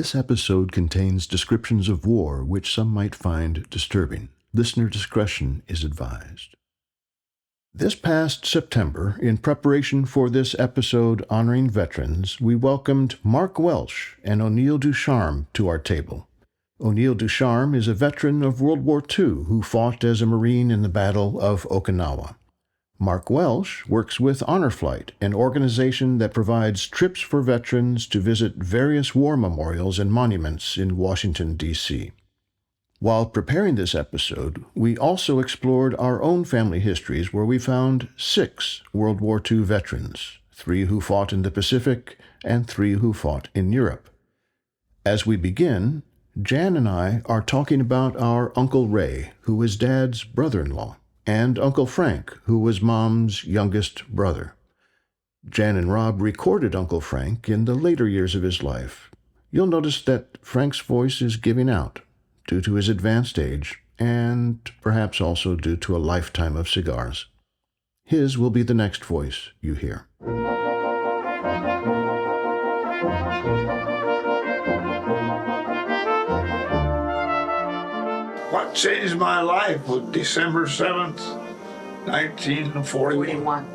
This episode contains descriptions of war which some might find disturbing. Listener discretion is advised. This past September, in preparation for this episode honoring veterans, we welcomed Mark Welsh and O'Neil Ducharme to our table. O'Neil Ducharme is a veteran of World War II who fought as a Marine in the Battle of Okinawa. Mark Welsh works with Honor Flight, an organization that provides trips for veterans to visit various war memorials and monuments in Washington, D.C. While preparing this episode, we also explored our own family histories where we found 6 World War II veterans, 3 who fought in the Pacific and 3 who fought in Europe. As we begin, Jan and I are talking about our Uncle Ray, who is Dad's brother-in-law, and Uncle Frank, who was Mom's youngest brother. Jan and Rob recorded Uncle Frank in the later years of his life. You'll notice that Frank's voice is giving out due to his advanced age and perhaps also due to a lifetime of cigars. His will be the next voice you hear. What changed my life was December 7th, 1941.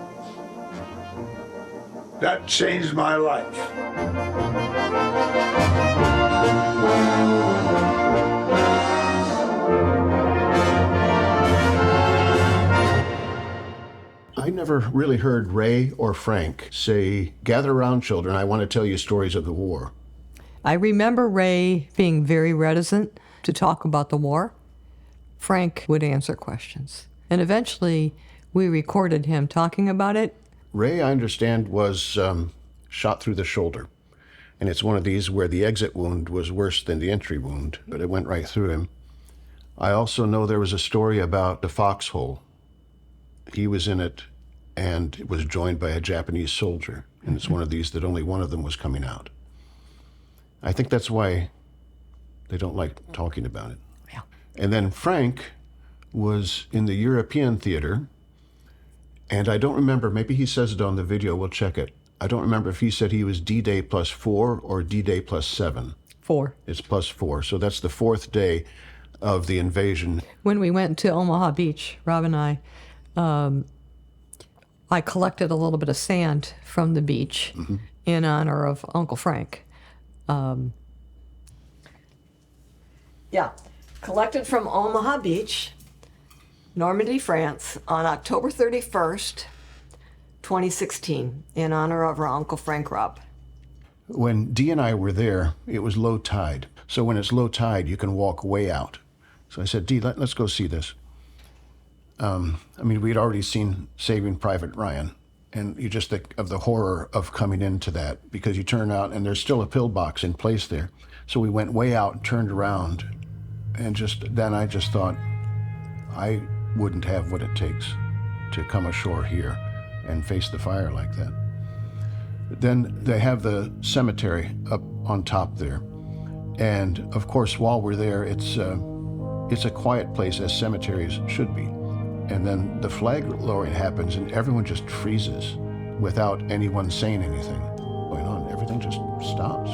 That changed my life. I never really heard Ray or Frank say, "Gather around, children, I want to tell you stories of the war." I remember Ray being very reticent to talk about the war. Frank would answer questions. And eventually, we recorded him talking about it. Ray, I understand, was shot through the shoulder. And it's one of these where the exit wound was worse than the entry wound, but it went right through him. I also know there was a story about the foxhole. He was in it, and it was joined by a Japanese soldier. And it's one of these that only one of them was coming out. I think that's why they don't like talking about it. Yeah. And then Frank was in the European theater, and I don't remember, maybe he says it on the video, we'll check it. I don't remember if he said he was D-Day +4 or D-Day +7. 4. It's +4, so that's the 4th day of the invasion. When we went to Omaha Beach, Rob and I collected a little bit of sand from the beach in honor of Uncle Frank. Collected from Omaha Beach, Normandy, France, on October 31st, 2016, in honor of our Uncle Frank Robb. When Dee and I were there, it was low tide. So when it's low tide, you can walk way out. So I said, Dee, let's go see this. We'd already seen Saving Private Ryan, and you just think of the horror of coming into that, because you turn out and there's still a pillbox in place there. So we went way out, turned around, and then I just thought, I wouldn't have what it takes to come ashore here and face the fire like that. Then they have the cemetery up on top there. And of course, while we're there, it's a quiet place, as cemeteries should be. And then the flag lowering happens and everyone just freezes without anyone saying anything going on. Everything just stops.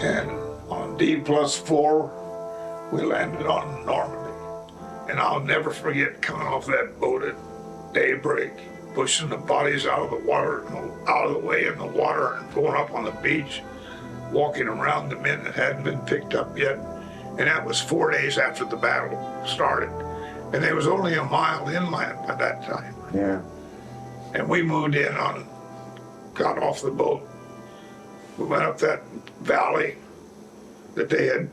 And on D+4, we landed on Normandy. And I'll never forget coming off that boat at daybreak, pushing the bodies out of the water, out of the way in the water, and going up on the beach, walking around the men that hadn't been picked up yet. And that was 4 days after the battle started. And there was only a mile inland by that time. Yeah. And we moved in got off the boat. We went up that valley that they had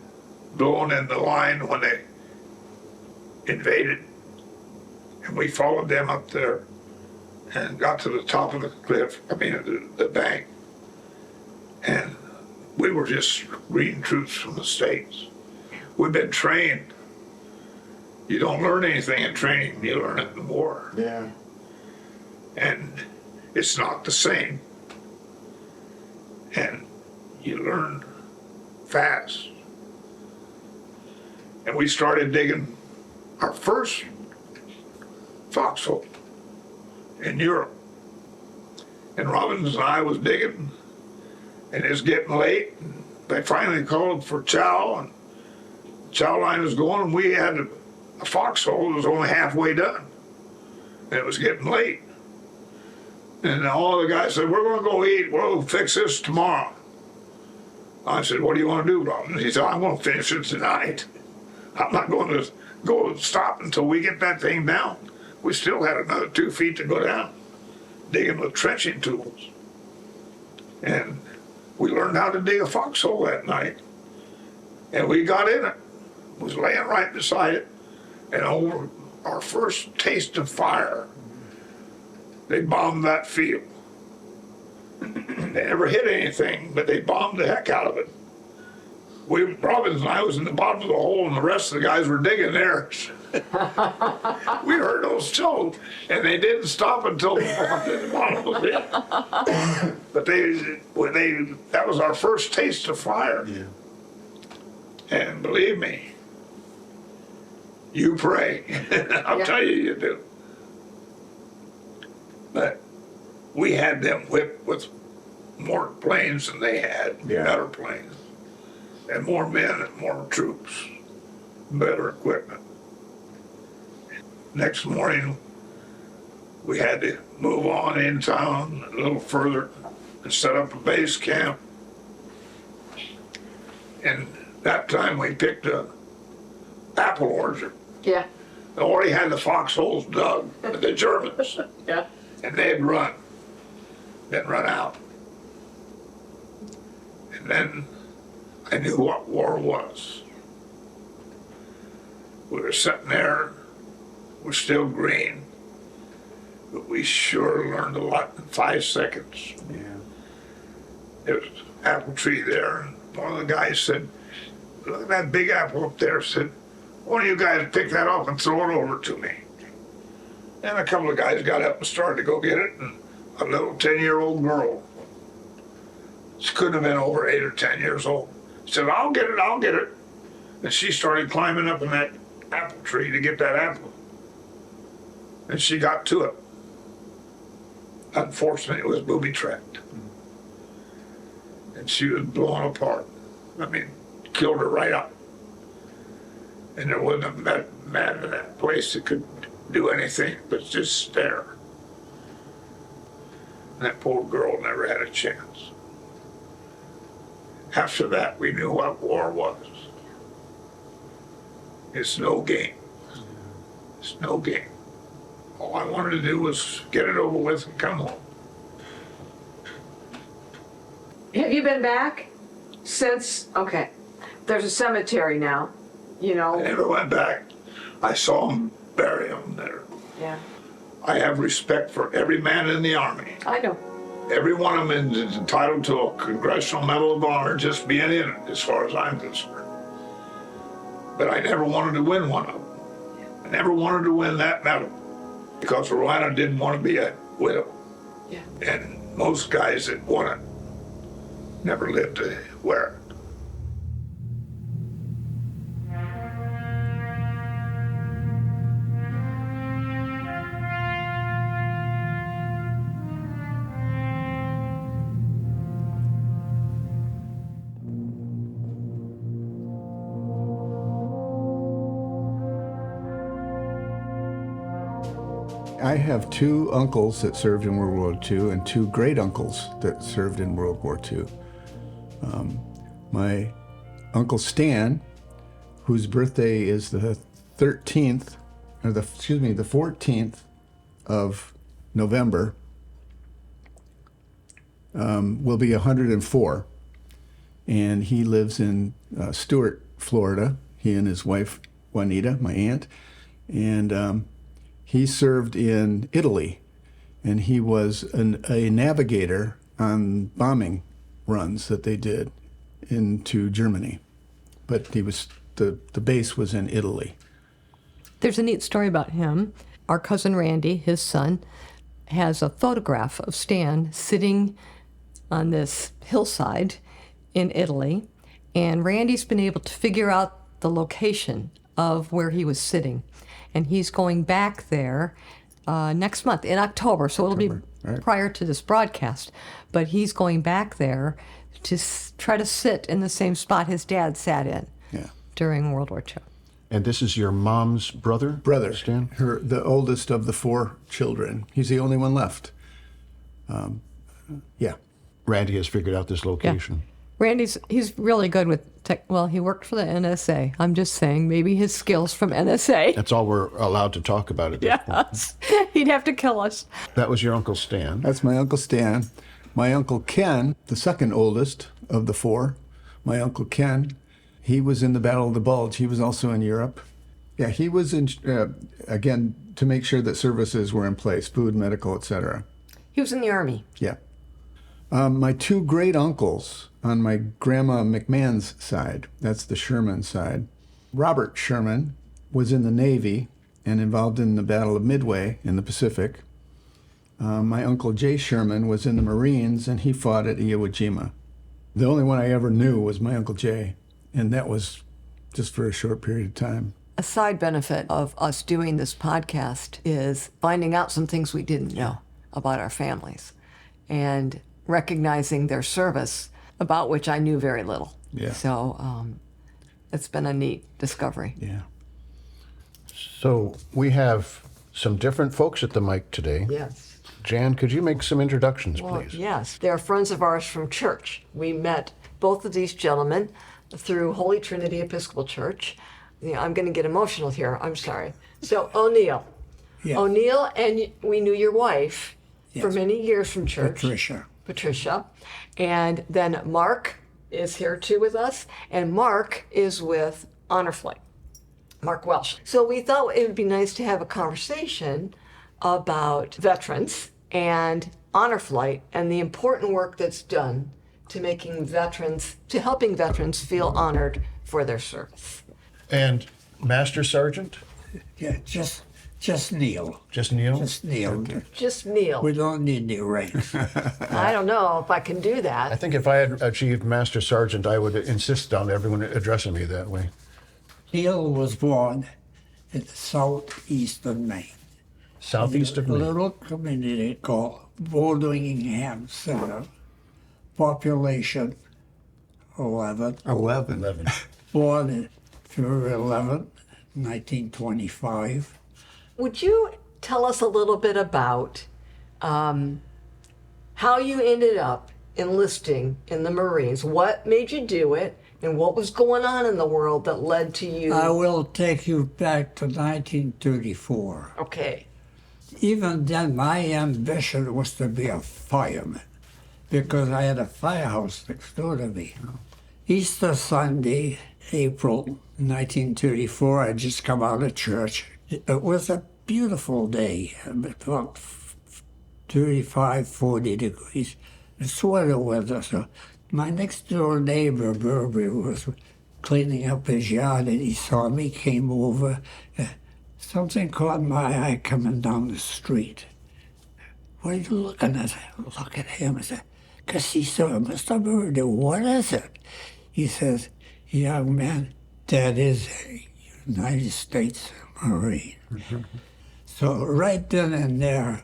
blown in the line when they invaded. And we followed them up there and got to the top of the cliff, the bank. And we were just reading troops from the States. We've been trained. You don't learn anything in training, you learn it in war. Yeah. And it's not the same. And you learn fast. And we started digging our first foxhole in Europe. And Robbins and I was digging, and it was getting late. And they finally called for chow, and chow line was going, and we had a foxhole that was only halfway done. And it was getting late. And all the guys said, we're going to go eat. We'll fix this tomorrow. I said, what do you want to do, Robbins? He said, I'm going to finish it tonight. I'm not going to go stop until we get that thing down. We still had another 2 feet to go down, digging with trenching tools. And we learned how to dig a foxhole that night. And we got in it. Was laying right beside it. And over our first taste of fire, they bombed that field. They never hit anything, but they bombed the heck out of it. Robbins and I was in the bottom of the hole, and the rest of the guys were digging theirs. We heard those shells, and they didn't stop until the bottom was hit. But that was our first taste of fire. Yeah. And believe me, you pray. I'll tell you do. But we had them whipped with more planes than they had, better planes, and more men and more troops, better equipment. Next morning, we had to move on in town a little further and set up a base camp. And that time we picked a apple orchard. Yeah. They already had the foxholes dug, the Germans. Yeah. And they had been run out. And then I knew what war was. We were sitting there, we're still green, but we sure learned a lot in 5 seconds. Yeah. There was an apple tree there, and one of the guys said, look at that big apple up there, said, why don't you guys pick that up and throw it over to me? And a couple of guys got up and started to go get it, and a little 10-year-old girl, she couldn't have been over 8 or 10 years old, said, I'll get it. And she started climbing up in that apple tree to get that apple. And she got to it. Unfortunately, it was booby-trapped. And she was blown apart. Killed her right up. And there wasn't a man in that place that could do anything but just stare. And that poor girl never had a chance. After that, we knew what war was. It's no game. It's no game. All I wanted to do was get it over with and come home. Have you been back since? Okay. There's a cemetery now, I never went back. I saw them bury them there. Yeah. I have respect for every man in the Army. I know. Every one of them is entitled to a Congressional Medal of Honor just being in it, as far as I'm concerned. But I never wanted to win one of them. I never wanted to win that medal because Rowena didn't want to be a widow. Yeah. And most guys that won it never lived to wear it. I have two uncles that served in World War II and two great uncles that served in World War II. My Uncle Stan, whose birthday is the 14th of November, will be 104. And he lives in Stuart, Florida. He and his wife, Juanita, my aunt. And he served in Italy. And he was a navigator on bombing runs that they did into Germany. But he was the base was in Italy. There's a neat story about him. Our cousin Randy, his son, has a photograph of Stan sitting on this hillside in Italy, and Randy's been able to figure out the location of where he was sitting, and he's going back there next month in October, so it'll be right. prior to this broadcast, but he's going back there to try to sit in the same spot his dad sat in during World War II. And this is your mom's brother? Brother, Stan? the oldest of the 4 children. He's the only one left. Yeah. Randy has figured out this location. He's really good with tech. Well, he worked for the NSA. I'm just saying, maybe his skills from NSA. That's all we're allowed to talk about at this point. Yes, he'd have to kill us. That was your Uncle Stan. That's my Uncle Stan. My Uncle Ken, the second oldest of the 4, my Uncle Ken, he was in the Battle of the Bulge. He was also in Europe. Yeah, he was in, again, to make sure that services were in place, food, medical, etc. He was in the Army. Yeah. My 2 great uncles on my grandma McMahon's side, that's the Sherman side. Robert Sherman was in the Navy and involved in the Battle of Midway in the Pacific. My Uncle Jay Sherman was in the Marines, and he fought at Iwo Jima. The only one I ever knew was my Uncle Jay, and that was just for a short period of time. A side benefit of us doing this podcast is finding out some things we didn't know about our families and recognizing their service, about which I knew very little. Yeah. So it's been a neat discovery. Yeah. So we have some different folks at the mic today. Yes. Jan, could you make some introductions, Well, please? yes. They're friends of ours from church. We met both of these gentlemen through Holy Trinity Episcopal Church. Yeah, I'm going to get emotional here. I'm sorry. So O'Neil. Yes. O'Neil, and we knew your wife for Yes. many years from church. Patricia. And then Mark is here too with us. And Mark is with Honor Flight. Mark Welsh. So we thought it would be nice to have a conversation about veterans and Honor Flight and the important work that's done to helping veterans feel honored for their service. And Master Sergeant? Yeah, just Neil. Just Neil? Just Neil. Just Neil. We don't need any ranks. I don't know if I can do I that. think if I had achieved Master Sergeant, I would insist on everyone addressing me that way. Neil was born in the southeast of Maine. Southeast of A Maine. little community called Bowdoinham Center. Population 11. 11. Born in February 11th, 1925. Would you tell us a little bit about how you ended up enlisting in the Marines? What made you do it, and what was going on in the world that led to you? I will take you back to 1934. Okay. Even then, my ambition was to be a fireman because I had a firehouse next door to me. Easter Sunday, April 1934, I just come out of church. It was a beautiful day, about 35, 40 degrees. It's weather weather. So my next door neighbor, Burberry, was cleaning up his yard, and he saw me, came over. Something caught my eye coming down the street. What are you looking at? I look at him and say, "'Cause he said, Mr. Burberry, what is it?" He says, "Young man, that is a United States Marine." So right then and there,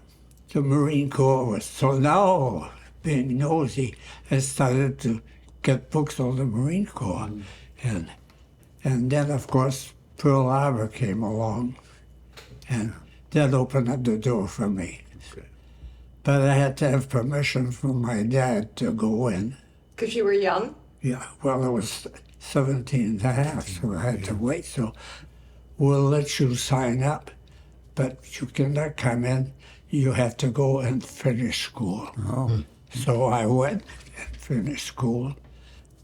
the Marine Corps was, so now, being nosy, I started to get books on the Marine Corps. And then, of course, Pearl Harbor came along. And that opened up the door for me. Okay. But I had to have permission from my dad to go in. Because you were young? Yeah, well, I was 17 and a half, so I had to wait. So we'll let you sign up, but you cannot come in. You have to go and finish school. Oh. So I went and finished school.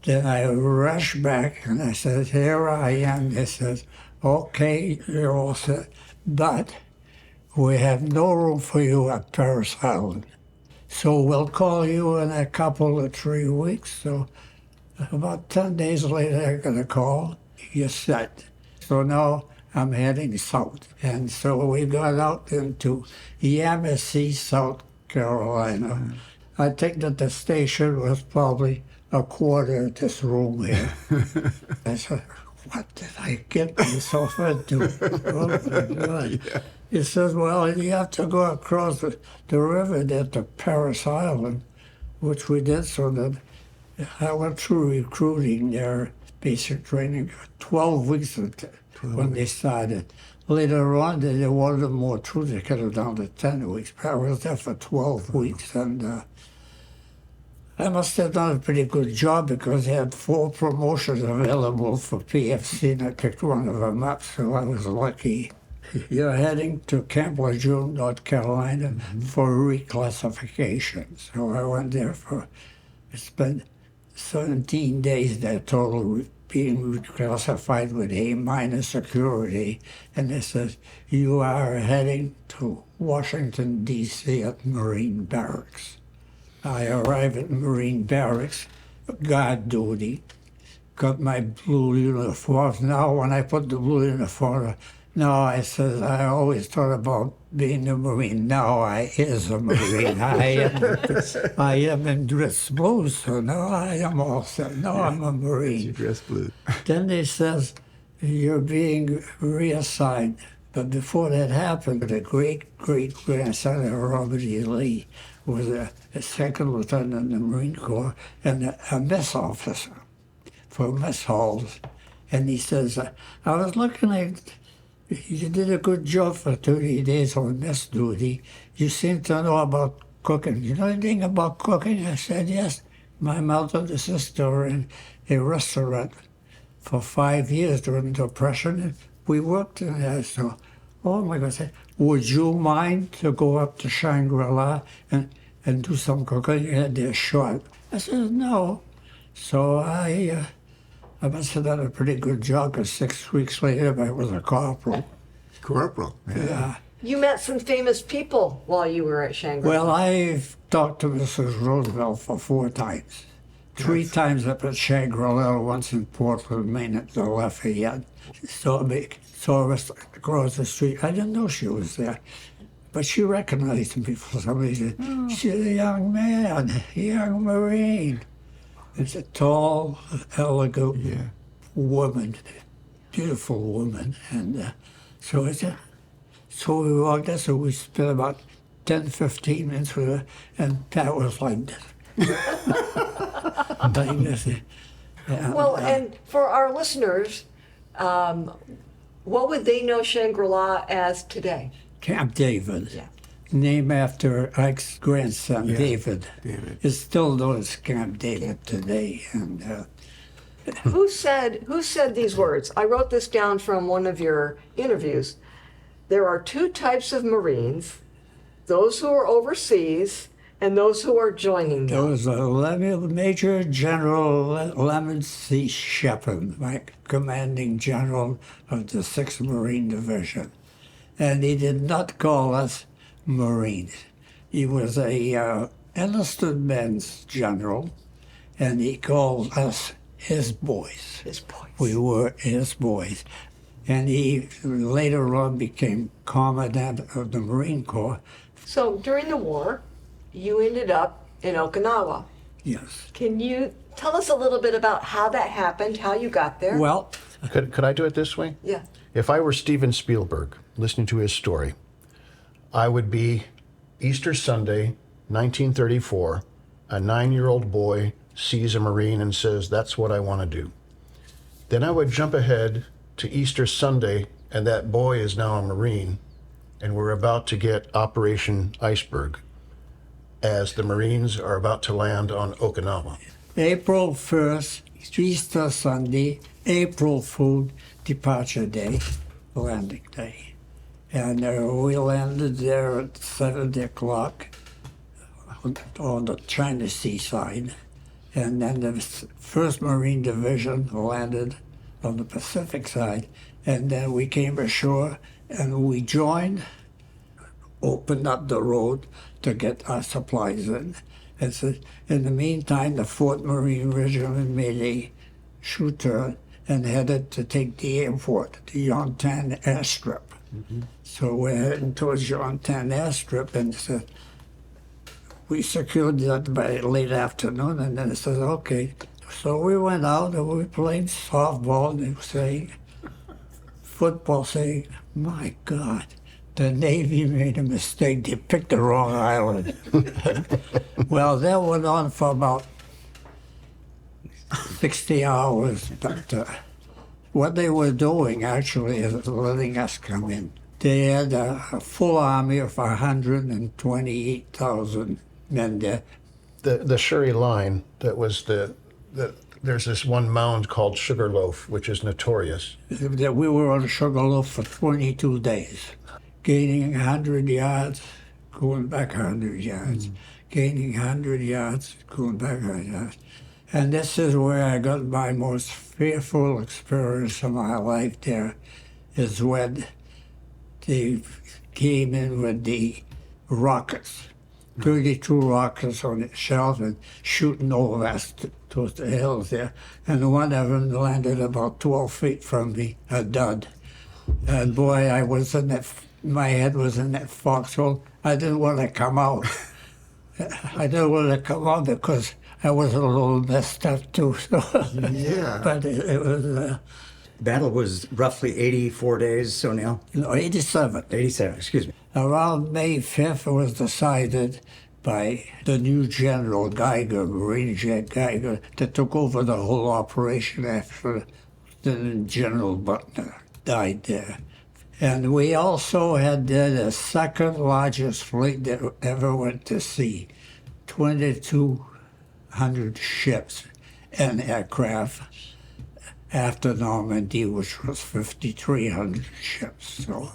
Then I rushed back and I said, here I am. They said, okay, you're all set, but we have no room for you at Paris Island. So we'll call you in a couple of 3 weeks. So about 10 days later, I got a call. You're set. So now I'm heading south. And so we got out into Yamasee, South Carolina. I think that the station was probably a quarter of this room here. I said, what did I get myself into? Oh my God. Yeah. He says, well, you have to go across the river there to Paris Island, which we did. So that I went through recruiting there, basic training, 12 weeks when they started. Later on, they wanted more too. They cut it down to 10 weeks. But I was there for 12 weeks, and I must have done a pretty good job because they had 4 promotions available for PFC, and I picked one of them up, so I was lucky. You're heading to Camp Lejeune, North Carolina, for reclassification. So I went there I spent 17 days there total, being reclassified with A- security. And they said, you are heading to Washington, D.C. at Marine Barracks. I arrived at Marine Barracks, guard duty, got my blue uniform. Now, when I put the blue uniform on, now I said, I always thought about being a Marine. Now I is a Marine. I am in dress blue, so now I am all set. Now I'm a Marine. You dress blue. Then they says, you're being reassigned. But before that happened, the great-great-grandson of Robert E. Lee was a second lieutenant in the Marine Corps and a mess officer for mess halls. And he says, I was looking at, you did a good job for 30 days on mess duty. You seem to know about cooking. You know anything about cooking? I said, yes. My mother and sister were in a restaurant for 5 years during the Depression. We worked in there, so, oh my God, I said, would you mind to go up to Shangri-La and do some cooking? They're short. I said, no. So I must have done a pretty good job, because 6 weeks later I was a corporal. Corporal. Yeah. You met some famous people while you were at Shangri-La. Well, I've talked to Mrs. Roosevelt for 4 times. 3 times up at Shangri-La, once in Portland, Maine at the Lafayette. Saw us across the street. I didn't know she was there. But she recognized me for some reason. She's a young man, a young Marine. It's a tall, elegant woman, beautiful woman. And so we walked there, so we spent about 10, 15 minutes with her, and Pat was like this. Well, and for our listeners, what would they know Shangri-La as today? Camp David. Yeah. Named after Ike's grandson, David. David. It's still known as Camp David today. And Who said these words? I wrote this down from one of your interviews. There are 2 types of Marines, those who are overseas and those who are joining there them. was a Major General Lemon C. Shepard, my commanding general of the 6th Marine Division. And he did not call us Marines. He was a enlisted men's general, and he called us his boys. His boys. We were his boys. And he later on became Commandant of the Marine Corps. So during the war, you ended up in Okinawa. Yes. Can you tell us a little bit about how that happened, how you got there? Well, Could I do it this way? Yeah. If I were Steven Spielberg, listening to his story, I would be Easter Sunday, 1934. A 9-year-old boy sees a Marine and says, that's what I want to do. Then I would jump ahead to Easter Sunday, and that boy is now a Marine, and we're about to get Operation Iceberg as the Marines are about to land on Okinawa. April 1st, Easter Sunday, April Fool, departure day, landing day. And we landed there at 7 o'clock on the China Sea side. And then the 1st Marine Division landed on the Pacific side. And then we came ashore and we joined, opened up the road to get our supplies in. And so in the meantime, the 4th Marine Regiment made a U-turn and headed to take the airport, the Yontan airstrip. So we're heading towards Yontan airstrip, and so we secured that by late afternoon, and then it says, okay. So we went out and we played softball, and they were saying, football, saying, my God, the Navy made a mistake. They picked the wrong island. Well, that went on for about 60 hours, but what they were doing actually is letting us come in. They had a full army of 128,000 men there. The Shuri line, that was there's this one mound called Sugar Loaf, which is notorious. That we were on Sugarloaf for 22 days, gaining 100 yards, going back 100 yards, gaining 100 yards, going back 100 yards. And this is where I got my most fearful experience of my life there, is when they came in with the rockets, 32 rockets on the shelf and shooting over us towards the hills there. And one of them landed about 12 feet from me, a dud. And boy, I was in that, my head was in that foxhole. I didn't want to come out. I didn't want to come out because I was a little messed up too. So. Yeah. But it was... Battle was roughly 84 days, O'Neil? No, 87. 87, excuse me. Around May 5th, it was decided by the new General Geiger, Marine Jet Geiger, that took over the whole operation after Lieutenant General Butler died there. And we also had the second largest fleet that ever went to sea, 2,200 ships and aircraft, after Normandy, which was 5,300 ships. So,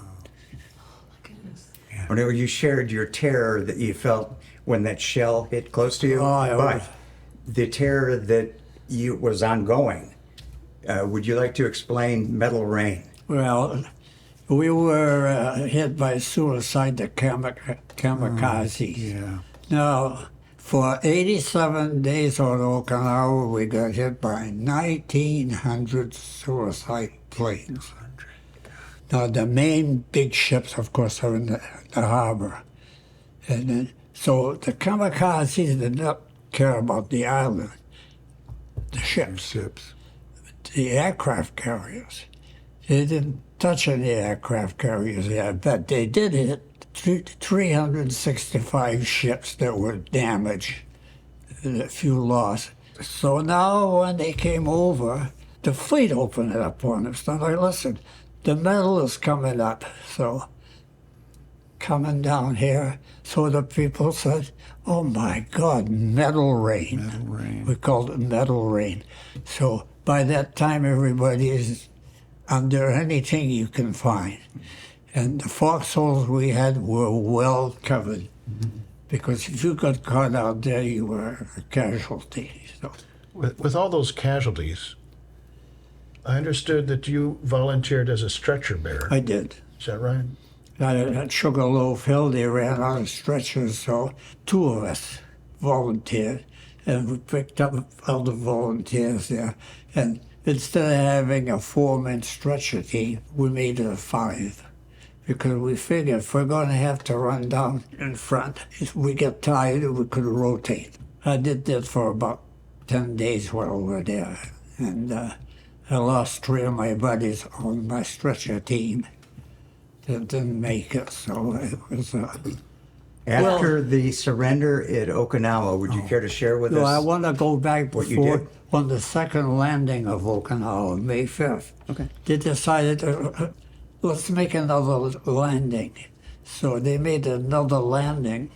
Whenever you shared your terror that you felt when that shell hit close to you, but the terror that was ongoing, would you like to explain Metal Rain? well, we were hit by suicide, the Kamikazes. Yeah. Now, for 87 days on Okinawa, we got hit by 1,900 suicide planes. Now, the main big ships, of course, are in the harbor. And then, so the Kamikazes did not care about the island, the ships, the aircraft carriers. They didn't touch any aircraft carriers there, but they did hit 365 ships that were damaged and a few lost. So now when they came over, the fleet opened it up on us. They're like, listen, the metal is coming up, so coming down here. So the people said, oh my God, metal rain. Metal rain. We called it metal rain. So by that time, everybody is under anything you can find. And the foxholes we had were well covered, because if you got caught out there, you were a casualty. So. With all those casualties, I understood that you volunteered as a stretcher bearer. I did. Is that right? At Sugarloaf Hill, they ran out of stretchers, so 2 of us volunteered, and we picked up other volunteers there. And instead of having a 4-man stretcher team, we made it a 5. Because we figured if we're going to have to run down in front, if we get tired, we could rotate. I did that for about 10 days while we were there. And I lost 3 of my buddies on my stretcher team that didn't make it. So it was... After the surrender at Okinawa, would you care to share with us? I want to go back what you before, did? on the second landing of Okinawa, May 5th. Okay. They decided to... let's make another landing. So they made another landing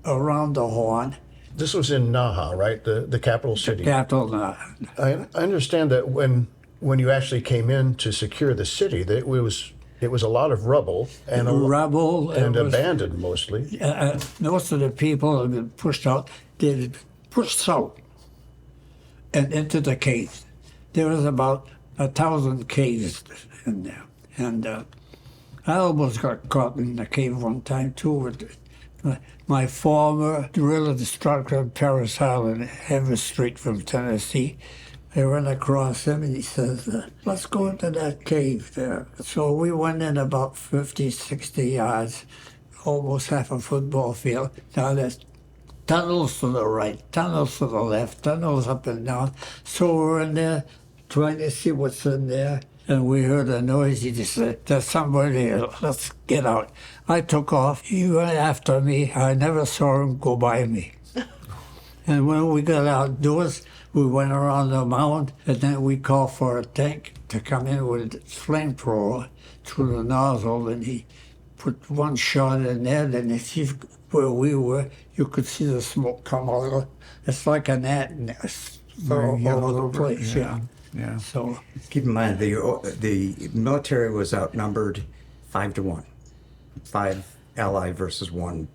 around the Horn. This was in Naha, right? The capital city. Capital, I understand that when you actually came in to secure the city, that it was a lot of rubble and rubble and abandoned mostly. Most of the people had been pushed out. They pushed out and into the caves. There was about 1,000 caves in there, and I almost got caught in the cave one time too. With my former drill instructor, Paris Island, Heaven Street from Tennessee. I ran across him and he says, let's go into that cave there. So we went in about 50, 60 yards, almost half a football field. Now there's tunnels to the right, tunnels to the left, tunnels up and down. So we're in there trying to see what's in there. And we heard a noise. He just said, there's somebody here. Let's get out. I took off. He went after me. I never saw him go by me. And when we got outdoors, we went around the mound, and then we called for a tank to come in with a flamethrower through the nozzle, and he put one shot in there, and if you, where we were, you could see the smoke come out. It's like an ant nest all over the place, yeah. Yeah. So Keep in mind, the military was outnumbered 5-1, 5 Allied versus 1.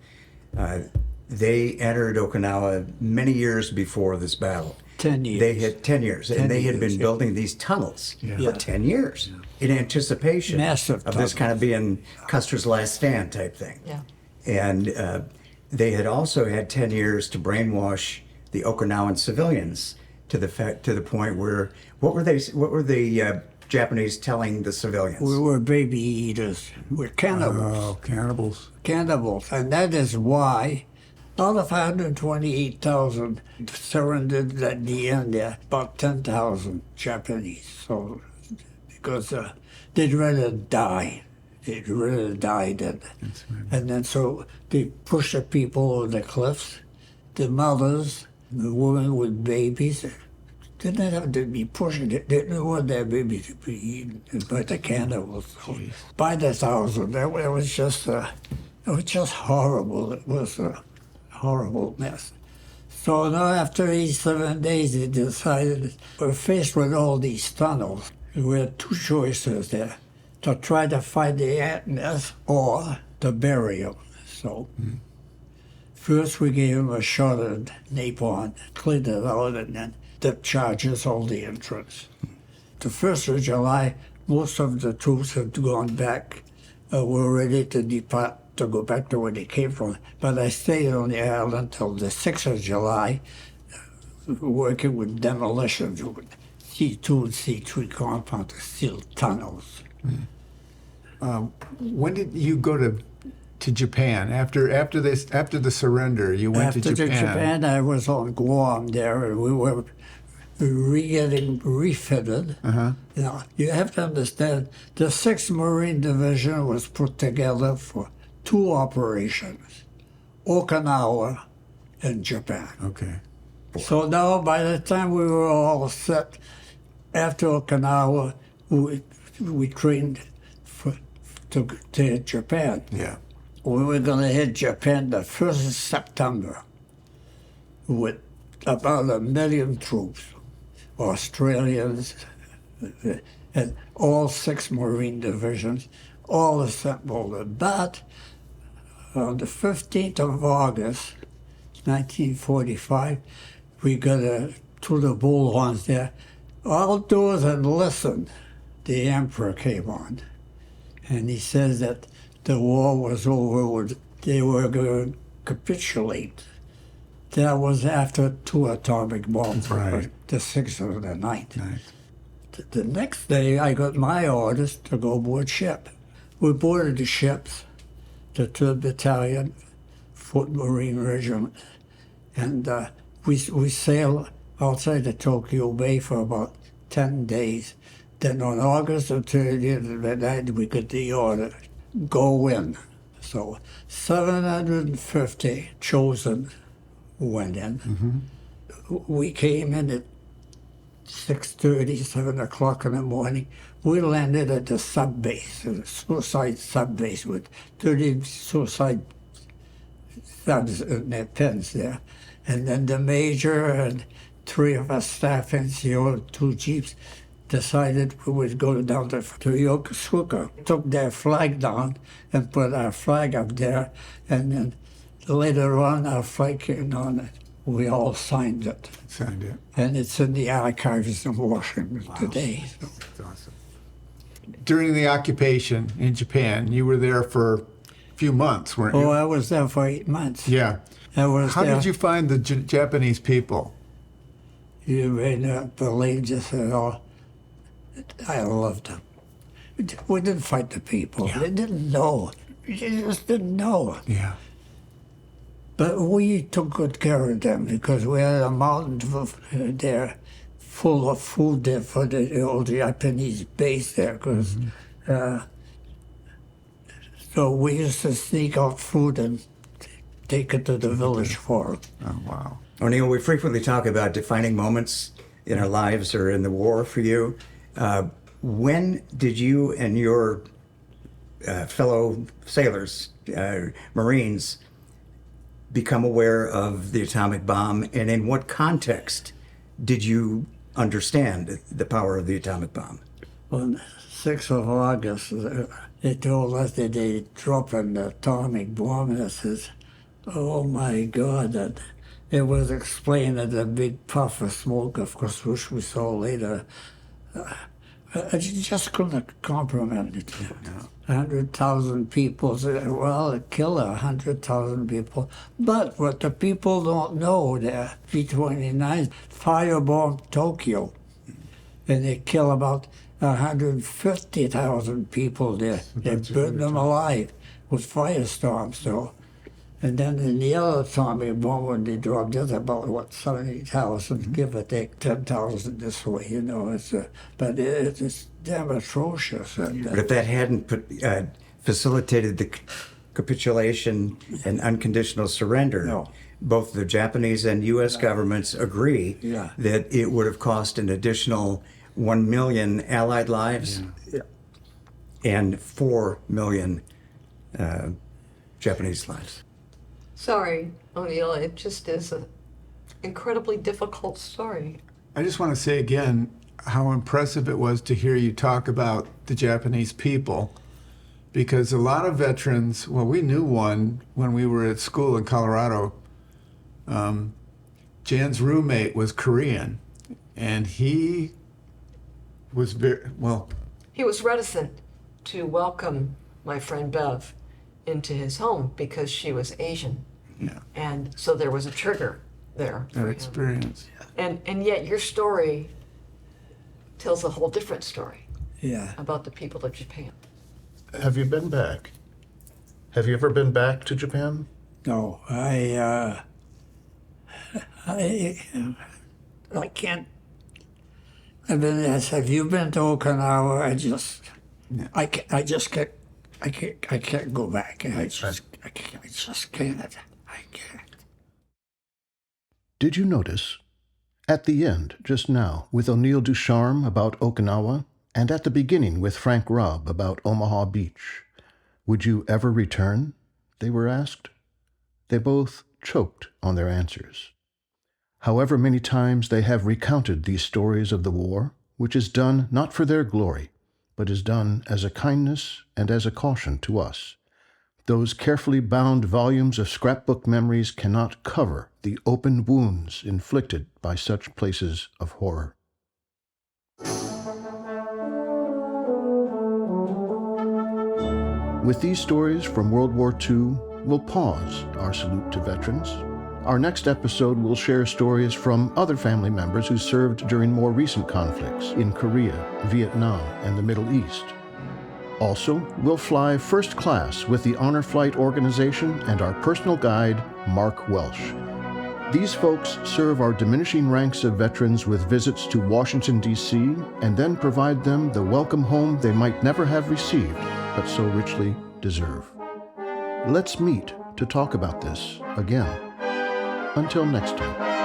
They entered Okinawa many years before this battle. 10 years. They had 10 years, 10 and they had years, been yeah. building these tunnels Yeah. for 10 years in anticipation Massive of this tunnels. kind of being Custer's last stand type thing. Yeah. And they had also had 10 years to brainwash the Okinawan civilians to the point where what were the Japanese telling the civilians? we were baby eaters. We're cannibals. Oh, cannibals. Cannibals. And that is why out of 128,000 surrendered at the end there, about 10,000 Japanese. So, because they'd rather die. They'd rather die than. And then so they pushed the people over the cliffs. The mothers, the women with babies, didn't have to be pushing. They didn't want their babies to be eaten by the cannibals. So by the thousand, it was just horrible. It was a horrible mess. So now after 87 days, they decided we're faced with all these tunnels. We had two choices there, to try to find the ant nest or to bury them. So first we gave them a shot of napalm, cleaned it out, and then depth charges all the entrance. The 1st of July, most of the troops had gone back, were ready to depart to go back to where they came from. But I stayed on the island till the 6th of July, working with demolition, with C2 and C3 compound to seal tunnels. When did you go to Japan? After the surrender, you went After to Japan. I was on Guam there, and we were getting refitted. Now, you have to understand, the 6th Marine Division was put together for 2 operations, Okinawa and Japan. Okay. So now, by the time we were all set, after Okinawa, we trained to hit Japan. Yeah. We were going to hit Japan the 1st of September with about 1 million troops, Australians, and all 6 Marine divisions, all assembled. But on the 15th of August, 1945, we got to the bullhorns there. Outdoors and listened, the Emperor came on. And he says that the war was over, they were going to capitulate. That was after 2 atomic bombs, Right. the 6th or the 9th. Nice. The next day, I got my orders to go aboard ship. We boarded the ships, the 3rd Battalion, 4th Marine Regiment, and we sailed outside of Tokyo Bay for about 10 days. Then on August the 30th, we got the order, go in. So 750 chosen went in. We came in at 6:30, 7 o'clock in the morning. We landed at the sub base, a suicide sub base with 30 suicide subs in their pens there. And then the major and 3 of us staff NCO, 2 jeeps, decided we would go down to Yokosuka. Took their flag down and put our flag up there. And then later on, our flag came on it. We all signed it. Signed it. And it's in the archives in Washington today. So. That's awesome. During the occupation in Japan, you were there for a few months, weren't you? Oh, I was there for 8 months. Yeah. How did you find the Japanese people? You may not believe this at all. I loved them. We didn't fight the people. Yeah. They didn't know. They just didn't know. Yeah. But we took good care of them because we had a mountain there full of food there for the old Japanese base there. Cause, so we used to sneak out food and take it to the village for them. Oh, wow. O'Neil, we frequently talk about defining moments in our lives or in the war for you. When did you and your fellow sailors, Marines, become aware of the atomic bomb, and in what context did you understand the power of the atomic bomb? On 6th of August, they told us that they dropped an atomic bomb, and I says, oh my God, that it was explained as a big puff of smoke, of course, which we saw later. I just couldn't comprehend it. 100,000 people, well, it killed 100,000 people. But what the people don't know, there, B-29 firebombed Tokyo, and they killed about 150,000 people there. They burned them alive with firestorms, so. And then in the other atomic bomb, when they dropped it, about 70,000, give or take 10,000 this way, you know. But it's damn atrocious. But if that hadn't facilitated the capitulation and unconditional surrender, No. both the Japanese and U.S. governments agree that it would have cost an additional 1 million Allied lives and 4 million Japanese lives. Sorry, O'Neil, it just is an incredibly difficult story. I just want to say again how impressive it was to hear you talk about the Japanese people, because a lot of veterans, well, we knew one when we were at school in Colorado. Jan's roommate was Korean, and he was He was reticent to welcome my friend Bev into his home because she was Asian. Yeah. And so there was a trigger there for that him. experience. And yet your story tells a whole different story Yeah. about the people of Japan. Have you been back? Have you ever been back to Japan? No, I can't. I've been asked, have you been to Okinawa? I can't go back. I just can't. I can't. Did you notice? At the end, just now, with O'Neil Ducharme about Okinawa, and at the beginning with Frank Robb about Omaha Beach, would you ever return? They were asked. They both choked on their answers. However many times they have recounted these stories of the war, which is done not for their glory, but is done as a kindness and as a caution to us, those carefully bound volumes of scrapbook memories cannot cover the open wounds inflicted by such places of horror. With these stories from World War II, we'll pause our salute to veterans. Our next episode will share stories from other family members who served during more recent conflicts in Korea, Vietnam, and the Middle East. Also, we'll fly first class with the Honor Flight Organization and our personal guide, Mark Welsh. These folks serve our diminishing ranks of veterans with visits to Washington, D.C., and then provide them the welcome home they might never have received, but so richly deserve. Let's meet to talk about this again. Until next time.